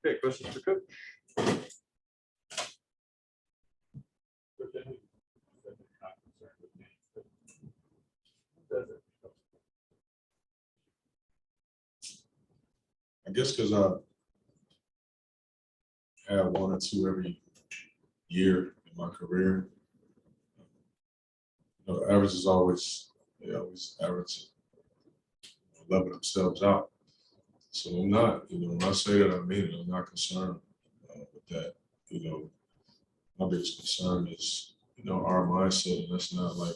Okay, questions for Coach? I guess because I have one or two every year in my career. You know, the average is always, they always average level themselves out. So I'm not, you know, when I say that, I mean it. I'm not concerned with that. You know, my biggest concern is, you know, our mindset, and that's not like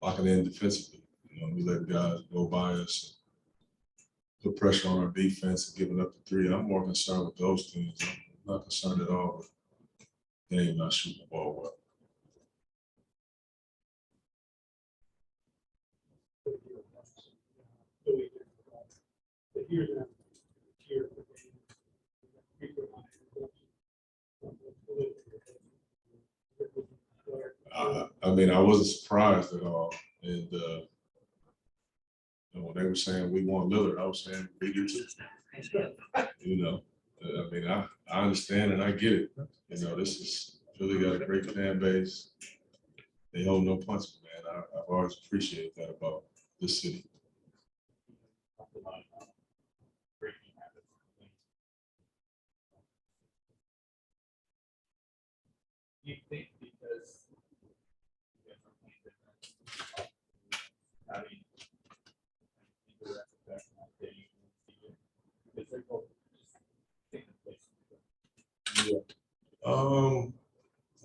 locking in defensively. You know, we let guys go by us, put pressure on our defense and giving up the three. I'm more concerned with those things. I'm not concerned at all with they not shooting the ball well. I mean, I wasn't surprised at all. And you know, when they were saying we want Lillard, I was saying we do too. You know, I mean, I understand and I get it. You know, this is Philly got a great fan base. They hold no punches, man. I've always appreciated that about this city. You think because having Yeah.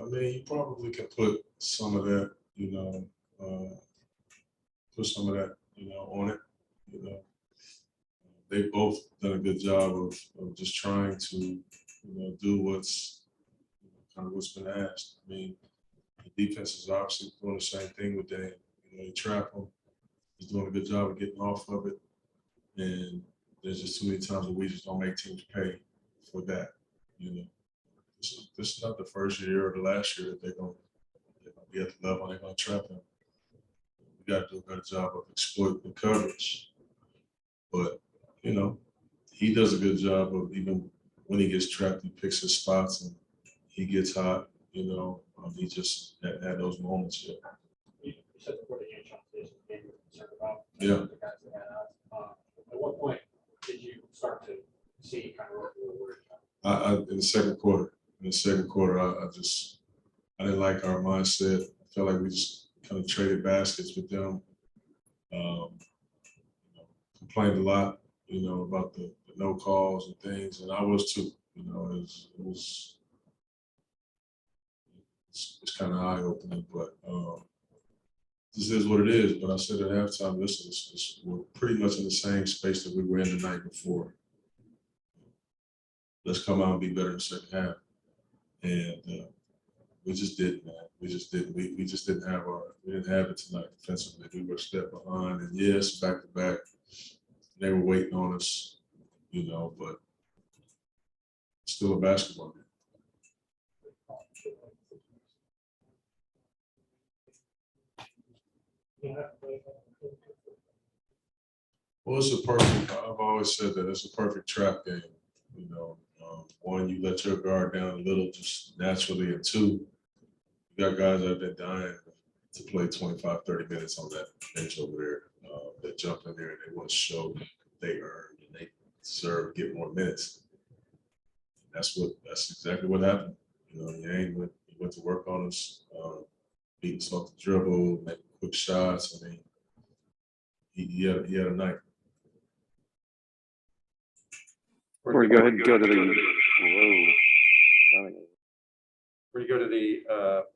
I mean, you probably can put some of that, you know, put some of that, you know, on it. You know, they both done a good job of just trying to, you know, do what's kind of what's been asked. I mean, the defense is obviously doing the same thing with Dame. You know, you trap him. He's doing a good job of getting off of it. And there's just too many times that we just don't make teams pay for that. You know, this is not the first year or the last year that they're going to be at the level and they're going to trap him. We got to do a better job of exploiting the coverage. But, you know, he does a good job of even when he gets trapped, he picks his spots and he gets hot. You know, he just had those moments yet. You said before the game, Chauncey, maybe you're concerned about Yeah. the guys that had out. At what point did you start to see kind of what you were worried about? In the second quarter. In the second quarter, I didn't like our mindset. I felt like we just kind of traded baskets with them. You know, complained a lot, you know, about the no calls and things, and I was too. You know, it's kind of eye opening, but this is what it is. But I said at halftime, listen, we're pretty much in the same space that we were in the night before. Let's come out and be better in the second half. And we just didn't, man. We just didn't. We just didn't have it tonight defensively. We were a step behind. And yes, back to back, they were waiting on us, you know, but still a basketball game. Well, it's a perfect, I've always said that it's a perfect trap game. You know, one, you let your guard down a little just naturally, and two, you got guys that have been dying to play 25, 30 minutes on that bench over there. That jump in there and they want to show that they earned and they deserve to get more minutes. That's exactly what happened. You know, Yang went to work on us, beat us off the dribble, make quick shots. I mean, he had a night. Before you go ahead and go to the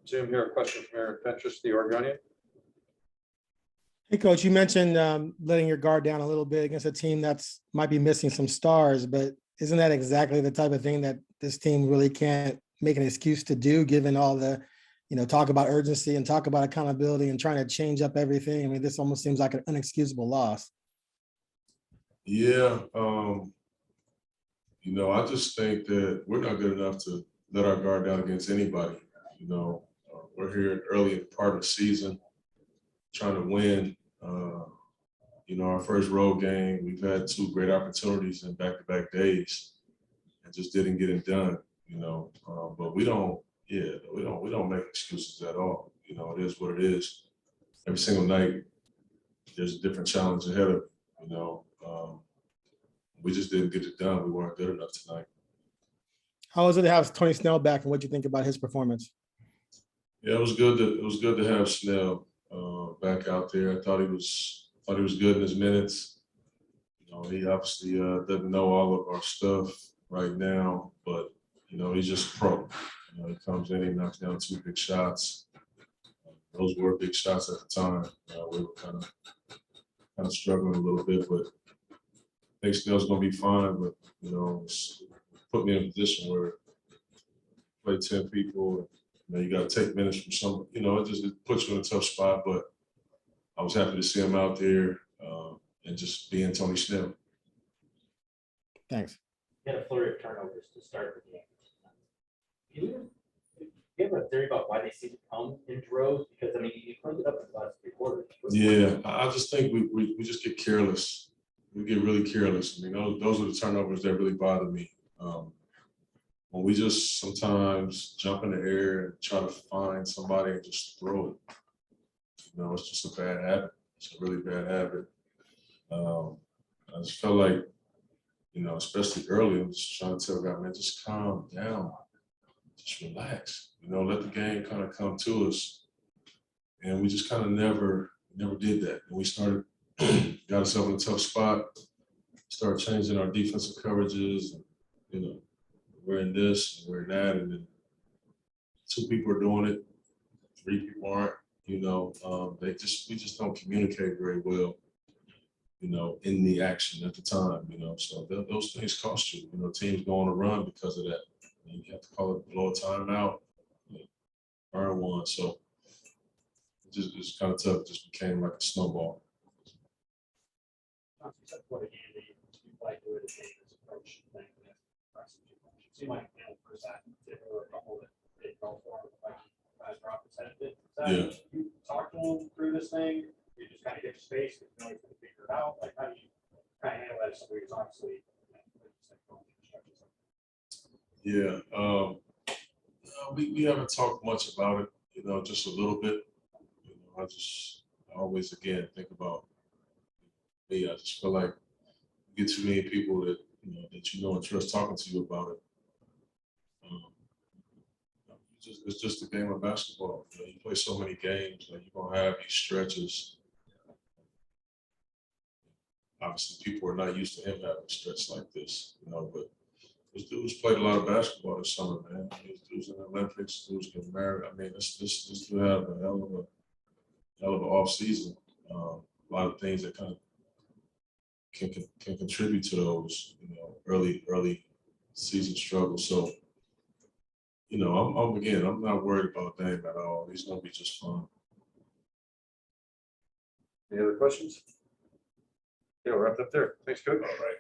Zoom here, a question from Aaron Fentress, the Oregonian. Hey, Coach, you mentioned letting your guard down a little bit against a team that's might be missing some stars, but isn't that exactly the type of thing that this team really can't make an excuse to do, given all the, you know, talk about urgency and talk about accountability and trying to change up everything? I mean, this almost seems like an unexcusable loss. Yeah, you know, I just think that we're not good enough to let our guard down against anybody. You know, we're here early in the part of the season, trying to win. You know, our first road game, we've had two great opportunities in back-to-back days. and just didn't get it done, you know. But we don't make excuses at all. You know, it is what it is. Every single night, there's a different challenge ahead of it, you know. We just didn't get it done. We weren't good enough tonight. How was it to have Tony Snell back, and what do you think about his performance? Yeah, it was good to have Snell back out there. I thought he was good in his minutes. You know, he obviously doesn't know all of our stuff right now, but you know, he's just pro. You know, he comes in, he knocks down 2 big shots. Those were big shots at the time. We were kind of struggling a little bit, but I think Snell's gonna be fine. But you know, it's put me in a position where play 10 people. You know, you got to take minutes from some. You know, it puts you in a tough spot. But I was happy to see him out there and just being Tony Snell. Thanks. You had a flurry of turnovers to start the game. Do you have a theory about why they seem to come in droves? Because I mean, you cleaned it up in the last 3 quarters. Yeah, I just think we just get careless. We get really careless. I mean, those are the turnovers that really bother me. When we just sometimes jump in the air and try to find somebody and just throw it. You know, it's just a bad habit. It's a really bad habit. I just felt like, you know, especially early, I'm just trying to tell God, man, just calm down. Just relax. You know, let the game kind of come to us. And we just kind of never did that. And we started, got ourselves in a tough spot, started changing our defensive coverages, and, you know, we're in this, and we're in that, and then 2 people are doing it, 3 people aren't. You know, we just don't communicate very well. You know, in the action at the time. You know, so those things cost you. You know, teams go on a run because of that. You have to call it, blow a timeout, burn one. So it's kind of tough. It just became like a snowball. What a game that you like the way the game is approached. It seemed like first half there were a couple that they fell for, like guys dropped his head a bit. Yeah. You talk to them through this thing. You just kind of give space because you know he's going to figure it out. Like how do you kind of handle that if somebody who's obviously Yeah. We haven't talked much about it. You know, just a little bit. You know, I always again think about me. I just feel like you get too many people that you know and trust talking to you about it. It's just a game of basketball. You know, you play so many games, like you're gonna have these stretches. Obviously, people are not used to him having a stretch like this, you know. But this dude's played a lot of basketball this summer, man. This dude's in the Olympics. Dude's getting married. I mean, this dude had a hell of an off season. A lot of things that kind of can contribute to those, you know, early season struggles. So. You know, I'm not worried about Dame at all. He's gonna be just fine. Any other questions? Yeah, we'll wrap it up there. Thanks, Coach. All right.